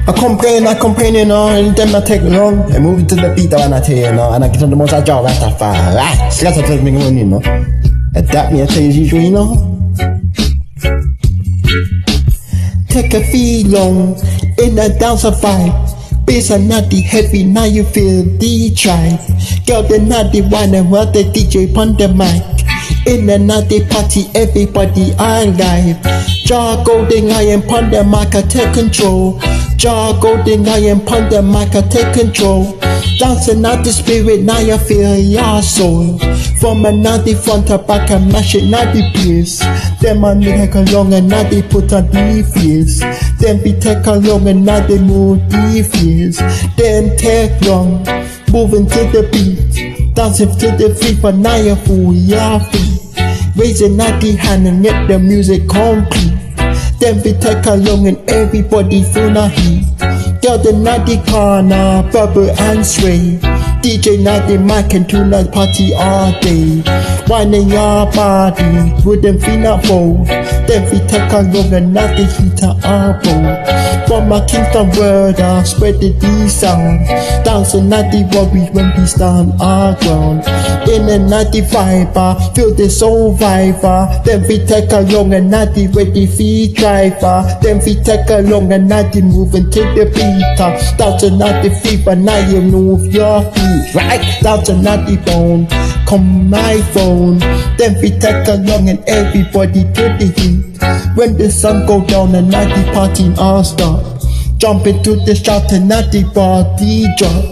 I complain, you know, and then I take long and move it to the beat when I tell you know, and I get on the most I draw right that far. Right, so that's what I'm you know. Adapt me, I tell you know. Take a feel long in a dancer vibe. Bass are not the heavy, now you feel the tribe. Girl, they're not the one and what the DJ pon the mic. In a naughty party, everybody alive. Jaw golden iron pon the mic, I take control. Jaw golden iron pon the mic, I take control. Dancing out the spirit, now you feel your soul. From a naughty front to back, I mash it, not the place. Then my nigga along and now they put on the face. Then we take along and now they move the face. Then take long, moving to the beat. Dancing to the feet, but now you fool your feet. Raising out the hand and get the music complete. Then we take along and everybody feel the heat. Girl, the naughty corner, bubble and sway. DJ not the mic and tune the party all day. Winding your body, wouldn't feel not fold. Then we take along and not the heater our bowl. From my Kingston world, I spread the sound. Dancing at the worries when we stand our ground. In a naughty viber, feel the soul viber. Then we take along and not the ready feet driver. Then we take along and not the moving to the beat. Dancing at the feet, but now you move your feet. Right, dancing at the bone. Come my phone. Then we take along and everybody to the heat. When the sun go down and night the party all start. Jump into the shot and not the body drop.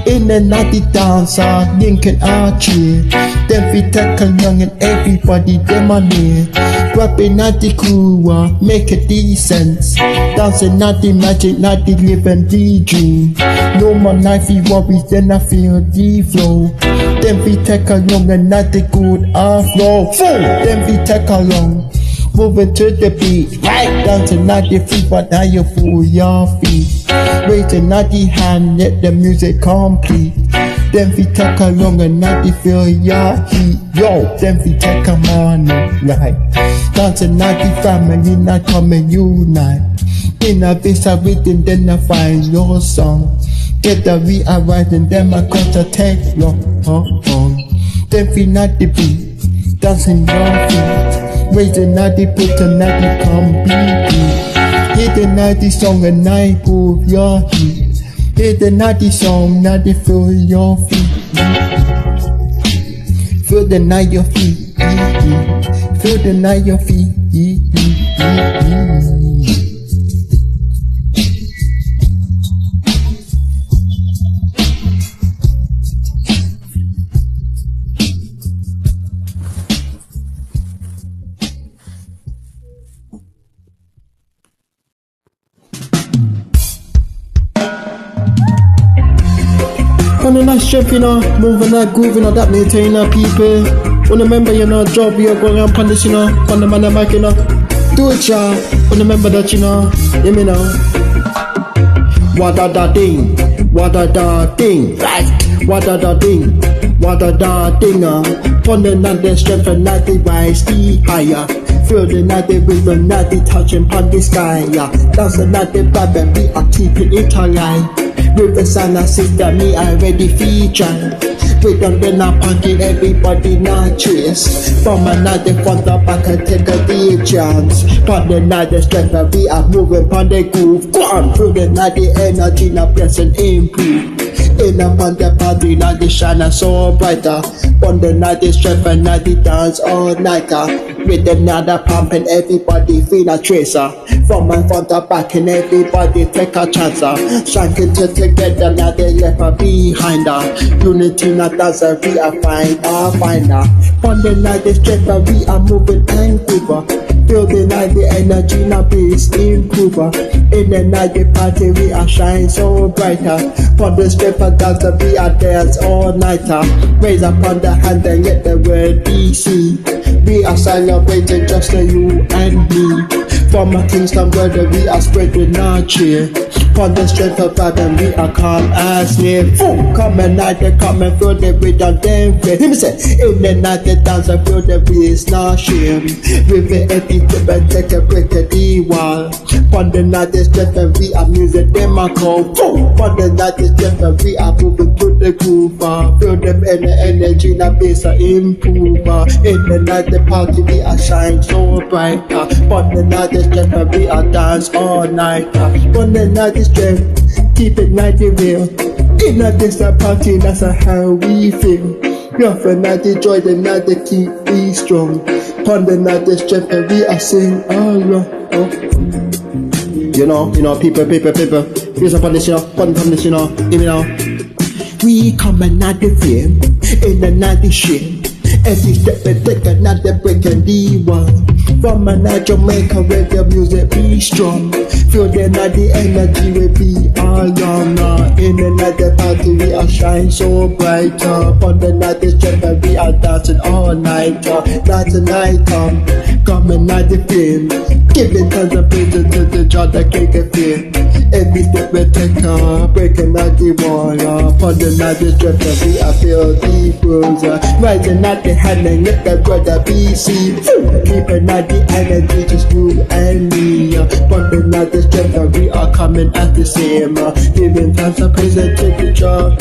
In and out the dancer, linking our cheer. Then we take along and everybody them on near. Grabbing at the crew, make a decent. Dancing at the magic, not the living the dream. No more knifey worries, then I feel the flow. Then we take along and not the good flow. Then we take along. Moving to the beat, right down to not the feet, but now you fool your feet. Raising not the hand, let the music complete. Then we take along and not the feel your heat. Yo, then we take a morning night. Dancing not the family, not coming unite. In a base of rhythm, then I find your song. Get the rearrange and then I got to take your Then we not the beat, dancing your feet. Raising at the put and at the complete. Hit the naughty song and night move your heat. Hit the naughty song, now they feel your feet. Feel the night your feet. Feel the night your feet. On a nice trip, you know, moving that, grooving on that, maintaining our people. Wanna remember, you know, job you're going around on this, you know, on the man and mic, you know. Do it, y'all. Wanna remember that, you know, hear me now. What a da ding, what a da ding, right? What a da ding, what a da ding, on the night, the strength and night, the rise, the higher. Feel the night, the rhythm, night, the touching upon the sky, yeah. That's the night, the vibe, and we are keeping it alive. With the sun, I see that me already feature. We don't then I party, everybody not trace. From another front up, I can take a deep chance. From the night, the strength that we are moving on the groove. Go on, through the night, the energy, now press and improve. In upon the party, now the shine so brighter. On the night, the strength and night, the dance all nighter. With another pump and everybody feel a tracer. From my front to back and everybody take a chance. Shanking together, now they left her behind her. Unity not dance, we are find our finder. On the night, the strength that we are moving and groove. Feel the night, the energy now peace improver. In the night, the party we are shine so brighter. For the strength of dance, we are dance all nighter. Raise up on the hand and get the word DC. We are celebrating just you and me. From a Kingston brother, we are spreading our cheer. For the strength of God, and we are calm as near. Come and night, they come and feel the rhythm, them play. Him say, in the night, they dance and feel the breeze, not shame. With the empty tip and take a break at the wall. On the night is just a we are music, them I call. On the night is just a we are moving to the groove. Feel them in the energy, now bass are improve. In the night the party we are shine so bright. On the night is just a we are dance all night. On the night is just keep it 90 real. In a this a party, that's how we feel. Love the night, enjoy the night, they keep we strong. On the night is just a we are sing along. You know, people. Here's up on this, on this, give me now. We come another film, in another shit. Every step we take another break and D1. From another Jamaica where the music be strong. Feel the night, the energy will be all young. In another party we are shine so bright. On the night is just that we are dancing all night. Night to night, come another film. Giving tons of praises to the God that can't get fear. Every step we take, breaking out the wall. On the night is just that we are feel the rules. Rising at the hand and let the brother be seen. Keeping out the energy, just you and me. On the night is just that we are coming at the same. Giving tons of praises to the God.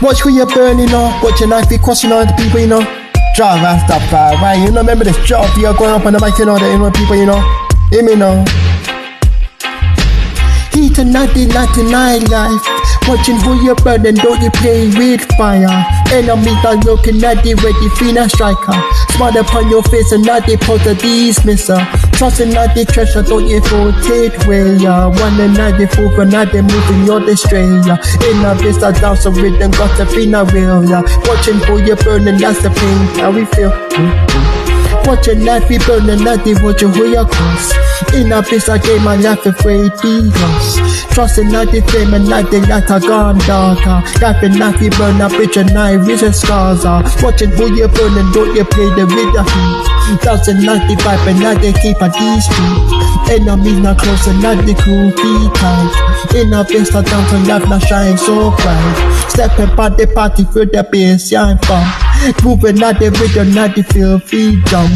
Watch who you're burning on, watch your knife be crossing on the people, you know. Drive and stop fire, right? You know, remember this job, you're going up on the mic, you know, the people, you know. Hear me now. Heat and 99 life. Watching who you're burning, don't you play with fire. Enemies are looking at the ready, fina striker. Smile upon your face and not the post a dismisser. Trusting not the treasure, don't you fall take way. One and not the fool for not the moving, you're the stray. In a base, I dance a rhythm, got to be not real. Watching who you're burning, that's the pain, how we feel. Watching life be burning, not the watching who you're cross. In a base, I gave my life afraid be lost. Trusting not the flame and not the light are gone darker. Laughing not the burn up with your knife, with your scars are. Watching who you're burning, don't you play the with the heat. Dancing not the vibe and not the keep at these streets. Enemies not close and not the cool feet tight. In a base, I dance and life not shine so bright. Stepping by the party, feel the bass, shine fun. Moving at the rhythm, not the feel free jump.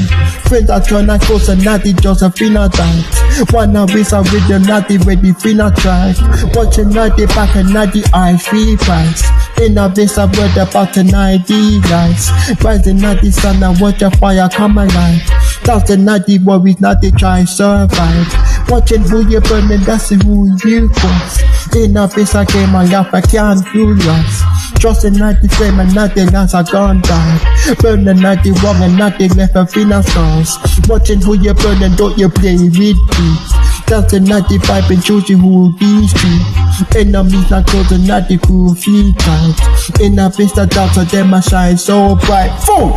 Friends are trying to close and not the Josephina dance. Wanna race a rhythm, not the ready, fina track. Watching not the back and not the eyes, free price. In a base, I read about the night, the lights. Rising at the sun and watch the fire come alive. Dancing not the worries, not the try survive. Watching who you burning, that's who you cross. In a base, I came and laugh, I can't do lost. Trusting not the flame and not the lance are gone down. Burning not the wrong and not the left and fina stars. Watching who you burning, don't you play with beats. Dancing not the vibe and choosing who will be street. Enemies not closing not the cool feet tight. In a face that dance so them a shine so bright.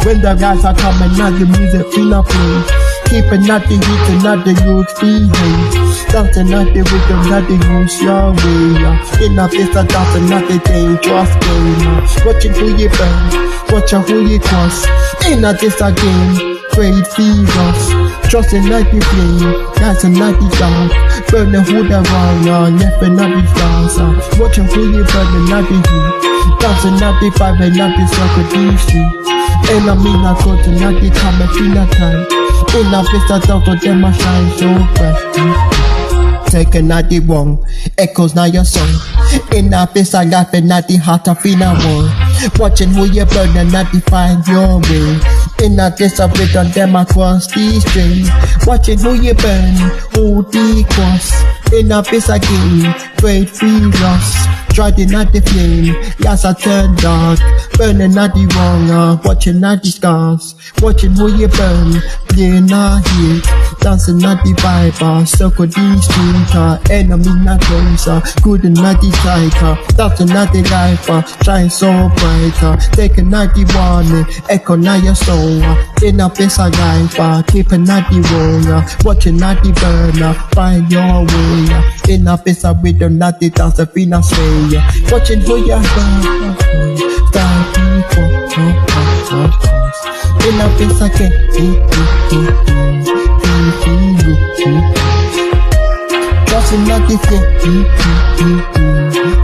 When the guys are coming, not the music fina play. Keeping not the heat and not the youth behave. Dancing not the rhythm, not the use your way. In a face that dance and not the dangerous game. Watching who you burn, watching who you cross. In a this again, great fevers. Trusting not the flame, dancing not the dark. Burning who the wrong, left and not the stars. Watching who you burning, not the heat. Dancing not the vibe and not the circle, the street. Enemy not closing, not the time and fina time. In a place that out of them a shine so bright. Taking not the wrong, echoes now your song. In a place I laugh and not the heart of fina war. Watching who you burn and not define your way. In a place of rhythm them across the string. Watching who you burn, who the cross. In a place again, great free loss. Trying at the flame, yes I turn dark. Burning at the wrong, watching at the scars. Watching who you burn, playing our heat. Dancing at the vibe, circle the street. Enemy not closer, good and not the tighter. Dancing at the life, shine so brighter. Taking at the warning, echo not your soul. In a place of life, keeping at the roll. Watching at the burner, find your way. In a place of rhythm, not the dance, the feel sway. Watching who you burn, stand people. In a place of Crossing at the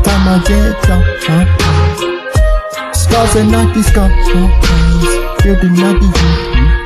time I get up. Scars and not the scars, building at the